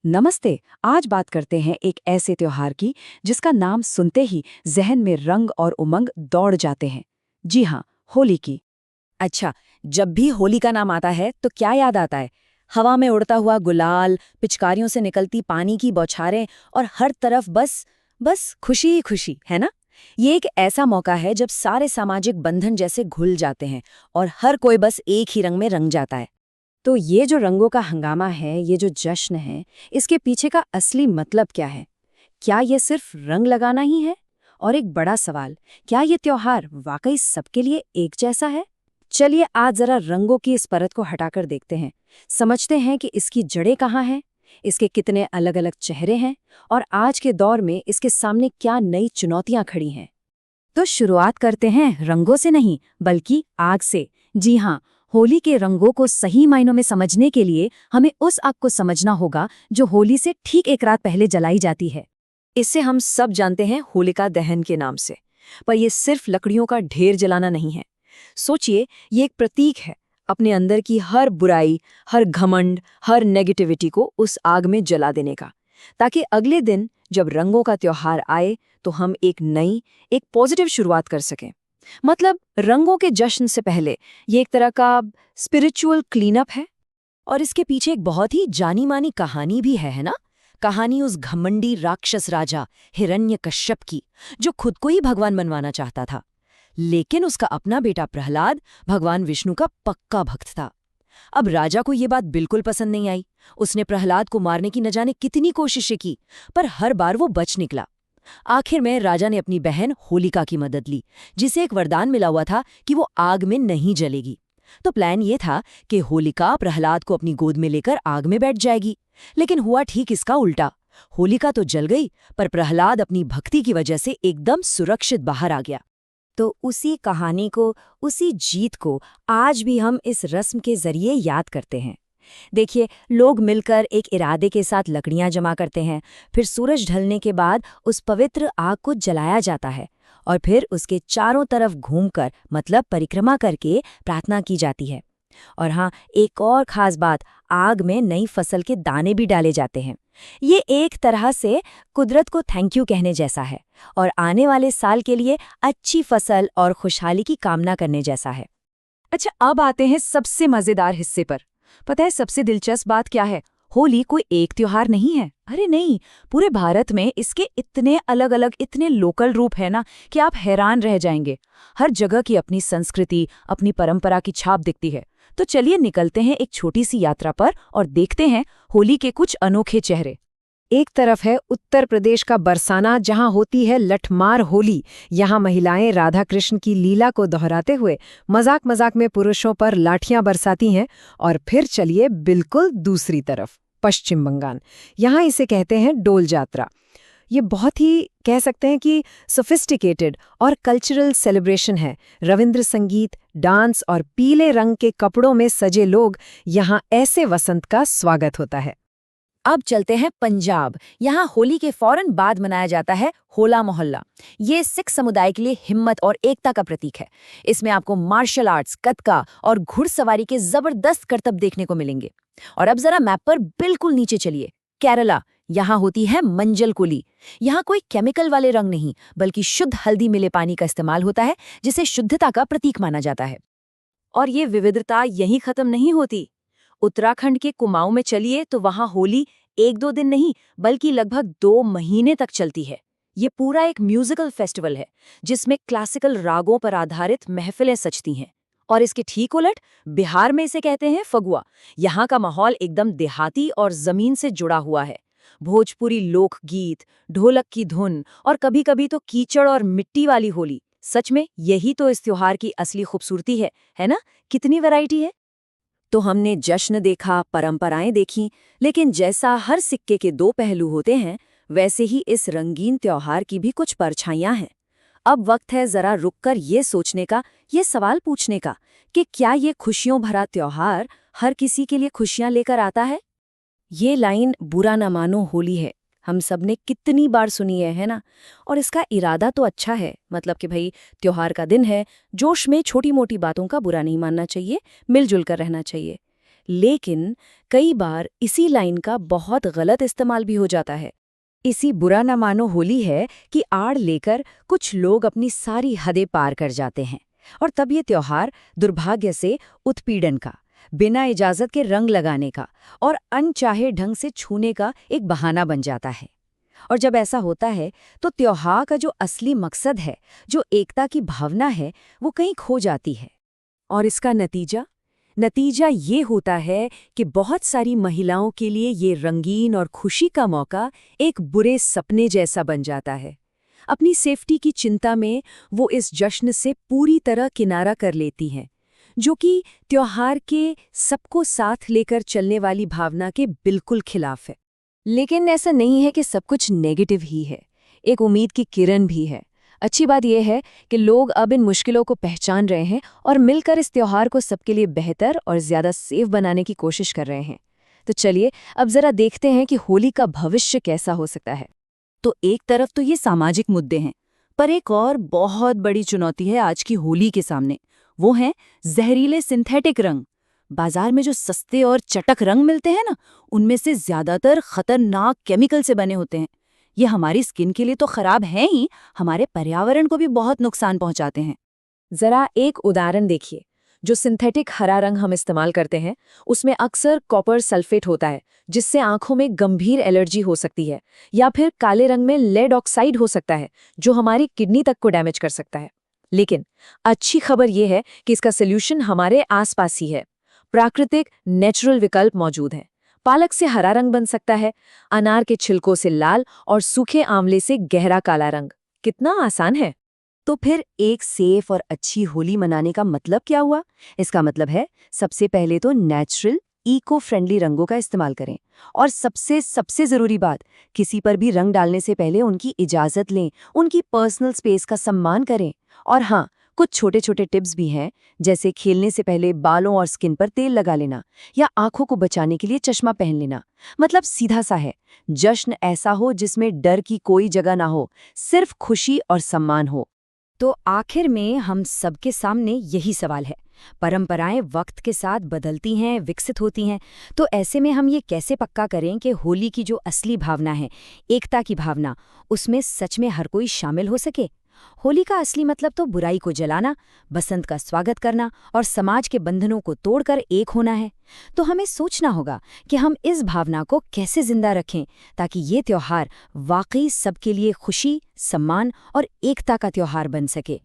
नमस्ते। आज बात करते हैं एक ऐसे त्योहार की जिसका नाम सुनते ही जहन में रंग और उमंग दौड़ जाते हैं। जी हाँ, होली की। अच्छा, जब भी होली का नाम आता है तो क्या याद आता है? हवा में उड़ता हुआ गुलाल, पिचकारियों से निकलती पानी की बौछारें और हर तरफ बस खुशी ही खुशी, है ना? ये एक ऐसा मौका है जब सारे सामाजिक बंधन जैसे घुल जाते हैं और हर कोई बस एक ही रंग में रंग जाता है। तो ये जो रंगों का हंगामा है, ये जो जश्न है, इसके पीछे का असली मतलब क्या है? क्या ये सिर्फ रंग लगाना ही है? और एक बड़ा सवाल, क्या ये त्योहार वाकई सबके लिए एक जैसा है? चलिए आज जरा रंगों की इस परत को हटाकर देखते हैं। समझते हैं कि इसकी जड़ें कहाँ हैं, इसके कितने अलग अलग चेहरे हैं और आज के दौर में इसके सामने क्या नई चुनौतियां खड़ी हैं। तो शुरुआत करते हैं रंगों से नहीं, बल्कि आग से। जी हाँ, होली के रंगों को सही मायनों में समझने के लिए हमें उस आग को समझना होगा जो होली से ठीक एक रात पहले जलाई जाती है। इससे हम सब जानते हैं होलिका दहन के नाम से। पर यह सिर्फ लकड़ियों का ढेर जलाना नहीं है। सोचिए, ये एक प्रतीक है अपने अंदर की हर बुराई, हर घमंड, हर नेगेटिविटी को उस आग में जला देने का, ताकि अगले दिन जब रंगों का त्योहार आए तो हम एक पॉजिटिव शुरुआत कर सकें। मतलब रंगों के जश्न से पहले ये एक तरह का स्पिरिचुअल क्लीनअप है। और इसके पीछे एक बहुत ही जानी मानी कहानी भी है ना? कहानी उस घमंडी राक्षस राजा हिरण्यकश्यप की, जो खुद को ही भगवान बनवाना चाहता था। लेकिन उसका अपना बेटा प्रहलाद भगवान विष्णु का पक्का भक्त था। अब राजा को ये बात बिल्कुल पसंद नहीं आई। उसने प्रहलाद को मारने की न जाने कितनी कोशिशें की, पर हर बार वो बच निकला। आखिर में राजा ने अपनी बहन होलिका की मदद ली, जिसे एक वरदान मिला हुआ था कि वो आग में नहीं जलेगी। तो प्लान ये था कि होलिका प्रहलाद को अपनी गोद में लेकर आग में बैठ जाएगी। लेकिन हुआ ठीक इसका उल्टा। होलिका तो जल गई, पर प्रहलाद अपनी भक्ति की वजह से एकदम सुरक्षित बाहर आ गया। तो उसी कहानी को, उसी जीत को आज भी हम इस रस्म के जरिए याद करते हैं। देखिए, लोग मिलकर एक इरादे के साथ लकड़ियां जमा करते हैं, फिर सूरज ढलने के बाद उस पवित्र आग को जलाया जाता है और फिर उसके चारों तरफ घूमकर, मतलब परिक्रमा करके प्रार्थना की जाती है। और हाँ, एक और खास बात, आग में नई फसल के दाने भी डाले जाते हैं। ये एक तरह से कुदरत को थैंक यू कहने जैसा है और आने वाले साल के लिए अच्छी फसल और खुशहाली की कामना करने जैसा है। अच्छा, अब आते हैं सबसे मजेदार हिस्से पर। पता है सबसे दिलचस्प बात क्या है? होली कोई एक त्योहार नहीं है। अरे नहीं, पूरे भारत में इसके इतने अलग अलग, इतने लोकल रूप है ना कि आप हैरान रह जाएंगे। हर जगह की अपनी संस्कृति, अपनी परंपरा की छाप दिखती है। तो चलिए निकलते हैं एक छोटी सी यात्रा पर और देखते हैं होली के कुछ अनोखे चेहरे। एक तरफ है उत्तर प्रदेश का बरसाना, जहां होती है लठमार होली। यहाँ महिलाएं राधा कृष्ण की लीला को दोहराते हुए मजाक मजाक में पुरुषों पर लाठियां बरसाती हैं। और फिर चलिए बिल्कुल दूसरी तरफ, पश्चिम बंगाल। यहाँ इसे कहते हैं डोल जात्रा। ये बहुत ही कह सकते हैं कि सोफिस्टिकेटेड और कल्चरल सेलिब्रेशन है। रविंद्र संगीत, डांस और पीले रंग के कपड़ों में सजे लोग, यहाँ ऐसे वसंत का स्वागत होता है। अब चलते हैं पंजाब। यहाँ होली के फौरन बाद मनाया जाता है होला मोहल्ला। ये सिख समुदाय के लिए हिम्मत और एकता का प्रतीक है। इसमें आपको मार्शल आर्ट्स, गतका और घुड़सवारी के जबरदस्त करतब देखने को मिलेंगे। और अब जरा मैप पर बिल्कुल नीचे चलिए, केरला। यहाँ होती है मंजल कुली। यहाँ कोई केमिकल वाले रंग नहीं, बल्कि शुद्ध हल्दी मिले पानी का इस्तेमाल होता है, जिसे शुद्धता का प्रतीक माना जाता है। और ये विविधता यहीं खत्म नहीं होती। उत्तराखंड के कुमाऊं में चलिए तो वहां होली एक दो दिन नहीं, बल्कि लगभग 2 महीने तक चलती है। ये पूरा एक म्यूजिकल फेस्टिवल है, जिसमें क्लासिकल रागों पर आधारित महफिलें सजती हैं। और इसके ठीक उलट बिहार में इसे कहते हैं फगुआ। यहाँ का माहौल एकदम देहाती और जमीन से जुड़ा हुआ है। भोजपुरी लोकगीत, ढोलक की धुन और कभी-कभी तो कीचड़ और मिट्टी वाली होली। सच में यही तो इस त्योहार की असली खूबसूरती है ना? कितनी वैरायटी है। तो हमने जश्न देखा, परंपराएं देखी, लेकिन जैसा हर सिक्के के 2 पहलू होते हैं, वैसे ही इस रंगीन त्योहार की भी कुछ परछाइयां हैं। अब वक्त है जरा रुककर ये सोचने का, ये सवाल पूछने का कि क्या ये खुशियों भरा त्योहार हर किसी के लिए खुशियां लेकर आता है? ये लाइन बुरा न मानो होली है, हम सबने कितनी बार सुनी है ना? और इसका इरादा तो अच्छा है, मतलब कि भाई त्योहार का दिन है, जोश में छोटी मोटी बातों का बुरा नहीं मानना चाहिए, मिलजुल कर रहना चाहिए। लेकिन कई बार इसी लाइन का बहुत गलत इस्तेमाल भी हो जाता है। इसी बुरा न मानो होली है कि आड़ लेकर कुछ लोग अपनी सारी हदें पार कर जाते हैं और तब ये त्योहार दुर्भाग्य से उत्पीड़न का, बिना इजाजत के रंग लगाने का और अनचाहे ढंग से छूने का एक बहाना बन जाता है। और जब ऐसा होता है तो त्योहार का जो असली मकसद है, जो एकता की भावना है, वो कहीं खो जाती है। और इसका नतीजा ये होता है कि बहुत सारी महिलाओं के लिए ये रंगीन और खुशी का मौका एक बुरे सपने जैसा बन जाता है। अपनी सेफ्टी की चिंता में वो इस जश्न से पूरी तरह किनारा कर लेती हैं, जो कि त्योहार के सबको साथ लेकर चलने वाली भावना के बिल्कुल खिलाफ है। लेकिन ऐसा नहीं है कि सब कुछ नेगेटिव ही है, एक उम्मीद की किरण भी है। अच्छी बात यह है कि लोग अब इन मुश्किलों को पहचान रहे हैं और मिलकर इस त्योहार को सबके लिए बेहतर और ज़्यादा सेफ बनाने की कोशिश कर रहे हैं। तो चलिए अब ज़रा देखते हैं कि होली का भविष्य कैसा हो सकता है। तो एक तरफ तो ये सामाजिक मुद्दे हैं, पर एक और बहुत बड़ी चुनौती है आज की होली के सामने। वो हैं जहरीले सिंथेटिक रंग। बाजार में जो सस्ते और चटक रंग मिलते हैं ना, उनमें से ज्यादातर खतरनाक केमिकल से बने होते हैं। ये हमारी स्किन के लिए तो खराब हैं ही, हमारे पर्यावरण को भी बहुत नुकसान पहुंचाते हैं। जरा एक उदाहरण देखिए। जो सिंथेटिक हरा रंग हम इस्तेमाल करते हैं, उसमें अक्सर कॉपर सल्फेट होता है, जिससे आंखों में गंभीर एलर्जी हो सकती है। या फिर काले रंग में लेड ऑक्साइड हो सकता है, जो हमारी किडनी तक को डैमेज कर सकता है। लेकिन अच्छी खबर यह है कि इसका सोल्यूशन हमारे आसपास ही है। प्राकृतिक नेचुरल विकल्प मौजूद हैं। पालक से हरा रंग बन सकता है, अनार के छिलकों से लाल और सूखे आंवले से गहरा काला रंग। कितना आसान है। तो फिर एक सेफ और अच्छी होली मनाने का मतलब क्या हुआ? इसका मतलब है सबसे पहले तो नेचुरल इको फ्रेंडली रंगों का इस्तेमाल करें। और सबसे जरूरी बात, किसी पर भी रंग डालने से पहले उनकी इजाजत लें, उनकी पर्सनल स्पेस का सम्मान करें। और हाँ, कुछ छोटे छोटे टिप्स भी हैं, जैसे खेलने से पहले बालों और स्किन पर तेल लगा लेना या आंखों को बचाने के लिए चश्मा पहन लेना। मतलब सीधा सा है, जश्न ऐसा हो जिसमें डर की कोई जगह ना हो, सिर्फ खुशी और सम्मान हो। तो आखिर में हम सबके सामने यही सवाल है। परंपराएं वक्त के साथ बदलती हैं, विकसित होती हैं, तो ऐसे में हम ये कैसे पक्का करें कि होली की जो असली भावना है, एकता की भावना, उसमें सच में हर कोई शामिल हो सके? होली का असली मतलब तो बुराई को जलाना, बसंत का स्वागत करना और समाज के बंधनों को तोड़कर एक होना है। तो हमें सोचना होगा कि हम इस भावना को कैसे जिंदा रखें, ताकि ये त्योहार वाकई सबके लिए खुशी, सम्मान और एकता का त्योहार बन सके।